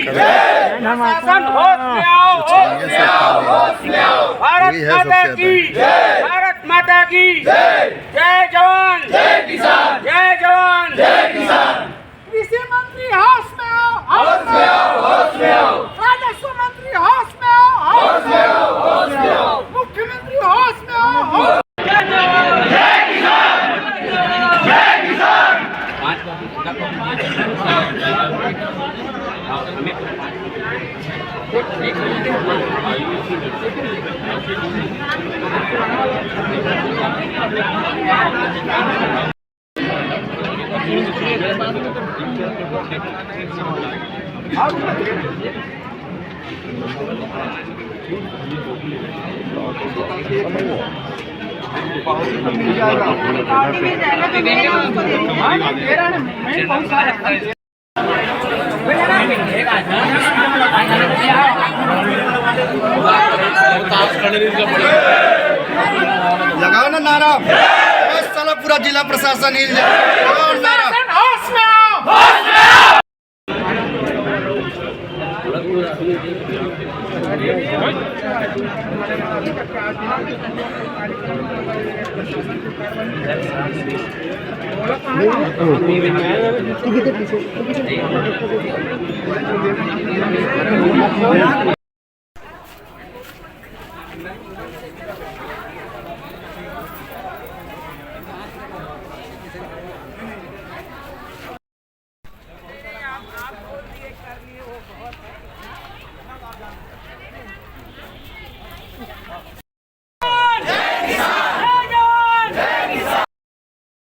शासन होश में आओ, होश में आओ। भारत माता की जय, भारत माता की जय। जय जवान, जय किसान, जय जवान, जय किसान। कृषि मंत्री होश में आओ, होश में आओ, होश में आओ। राजस्व मंत्री होश में आओ, होश में आओ, होश में आओ। मुख्यमंत्री होश में आओ। जय जवान, जय किसान, जय किसान। लगाओ ना नारा, बस साला पूरा जिला प्रशासन हिल जाए। लगाओ नारा, होश में आओ, होश में आओ।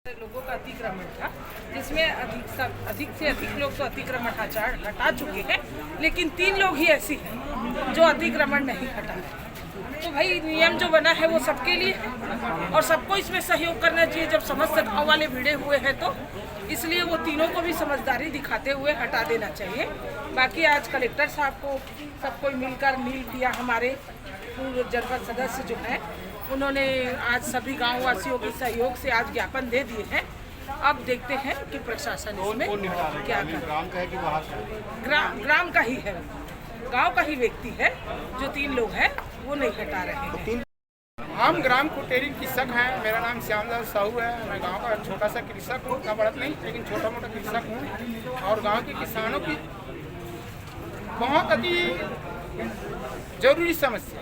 लोगों का अतिक्रमण था, जिसमें अधिक से अधिक लोग तो अतिक्रमण हटा चुके हैं, लेकिन 3 लोग ही ऐसी हैं जो अतिक्रमण नहीं हटा रहे। तो भाई नियम जो बना है वो सबके लिए है और सबको इसमें सहयोग करना चाहिए। जब समस्त गाँव वाले भिड़े हुए हैं तो इसलिए वो तीनों को भी समझदारी दिखाते हुए हटा देना चाहिए। बाकी आज कलेक्टर साहब को सबको मिलकर नील दिया, हमारे पूर्व जनपद सदस्य जो हैं उन्होंने आज सभी गाँव वासियों के सहयोग से आज ज्ञापन दे दिए हैं। अब देखते हैं कि प्रशासन इसमें क्या कर। ग्राम का है कि बाहर का? ग्राम का ही है, गांव का ही व्यक्ति है। जो 3 लोग हैं वो नहीं हटा रहे हैं। हम ग्राम कुटेरी कृषक हैं। मेरा नाम श्यामदास साहू है। मैं गांव का छोटा सा कृषक हूँ, उतना बड़ा नहीं लेकिन छोटा मोटा कृषक हूँ। और गांव के किसानों की बहुत अति जरूरी समस्या,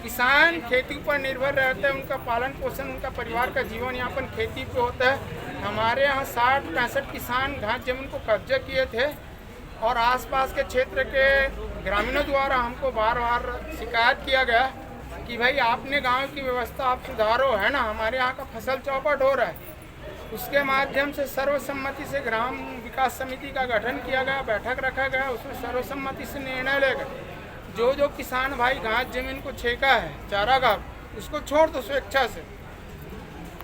किसान खेती पर निर्भर रहते हैं। उनका पालन पोषण, उनका परिवार का जीवन यापन खेती पे होता है। हमारे यहाँ 60-65 किसान घास जमीन को कब्जा किए थे और आसपास के क्षेत्र के ग्रामीणों द्वारा हमको बार बार शिकायत किया गया कि भाई आपने गांव की व्यवस्था आप सुधारो, है ना, हमारे यहाँ का फसल चौपट हो रहा है। उसके माध्यम से सर्वसम्मति से ग्राम विकास समिति का गठन किया गया, बैठक रखा गया, उसमें सर्वसम्मति से निर्णय ले गए। जो किसान भाई घास जमीन को छेका है चारागाह, उसको छोड़ दो स्वेच्छा से।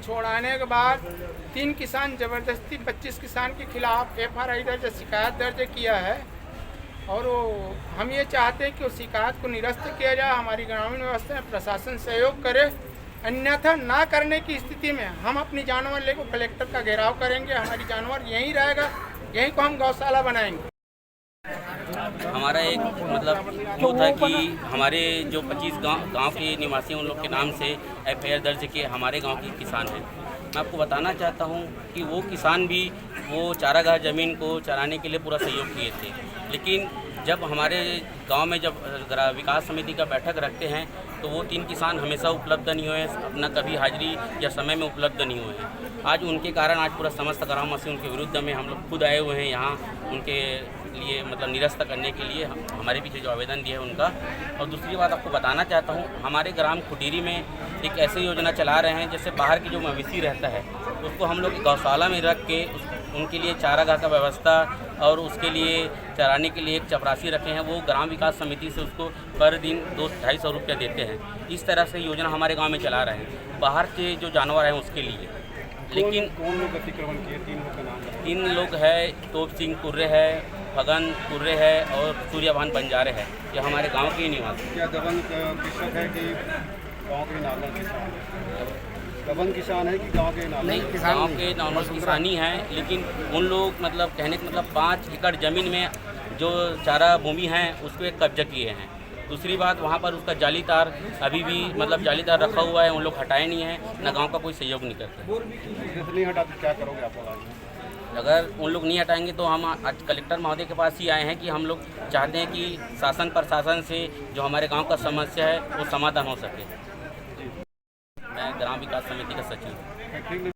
छोड़ाने के बाद 3 किसान जबरदस्ती 25 किसान के खिलाफ FRI दर्ज शिकायत दर्ज किया है और हम ये चाहते हैं कि उस शिकायत को निरस्त किया जाए। हमारी ग्रामीण व्यवस्था में प्रशासन सहयोग करे, अन्यथा ना करने की स्थिति में हम अपनी जानवर लेकर कलेक्टर का घेराव करेंगे। हमारी जानवर यहीं रहेगा, यहीं को हम गौशाला बनाएंगे। हमारा एक मतलब जो था कि हमारे जो 25 गांव के निवासी उन लोग के नाम से FIR दर्ज किए हमारे गांव के किसान हैं। मैं आपको बताना चाहता हूं कि वो किसान भी वो चारागाह ज़मीन को चराने के लिए पूरा सहयोग किए थे, लेकिन जब हमारे गांव में जब विकास समिति का बैठक रखते हैं तो वो 3 किसान हमेशा उपलब्ध नहीं हुए, अपना कभी हाजिरी या समय में उपलब्ध नहीं हुए हैं। आज उनके कारण आज पूरा समस्त ग्रामवासी उनके विरुद्ध में हम लोग खुद आए हुए हैं यहाँ उनके लिए मतलब निरस्त करने के लिए हमारे पीछे जो आवेदन दिया है उनका। और दूसरी बात आपको बताना चाहता हूँ, हमारे ग्राम कुटीरी में एक ऐसी योजना चला रहे हैं जैसे बाहर की जो मवेशी रहता है उसको हम लोग गौशाला में रख के उनके लिए चारागाह का व्यवस्था और उसके लिए चराने के लिए एक चपरासी रखे हैं। वो ग्राम विकास समिति से उसको पर दिन 200-250 रुपये देते हैं। इस तरह से योजना हमारे गांव में चला रहे हैं बाहर के जो जानवर हैं उसके लिए। लेकिन कौन लोग अतिक्रमण किए? 3 लोग का नाम है। 3 लोग है, तोप सिंह कुर्रे है, फगन कुर्रे है और सूर्यभान बंजारे है। ये हमारे गांव के ही निवासी। क्या दबंग कृषक है कि गांव के नॉर्मल किसान है? दबंग किसान है कि गांव के नॉर्मल? नहीं, गांव के नॉर्मल किसानी हैं, लेकिन उन लोग मतलब कहने का मतलब 5 एकड़ ज़मीन में जो चारा भूमि हैं उस पर कब्जा किए हैं। दूसरी बात, वहाँ पर उसका जाली तार अभी भी मतलब जाली तार रखा हुआ है, उन लोग हटाए नहीं हैं, ना गांव का कोई सहयोग नहीं करते। नहीं हटा तो क्या करोगे आप लोग? अगर उन लोग नहीं हटाएंगे तो हम आज कलेक्टर महोदय के पास ही आए हैं कि हम लोग चाहते हैं कि शासन प्रशासन से जो हमारे गांव का समस्या है वो समाधान हो सके। मैं ग्राम विकास समिति का सचिव हूँ।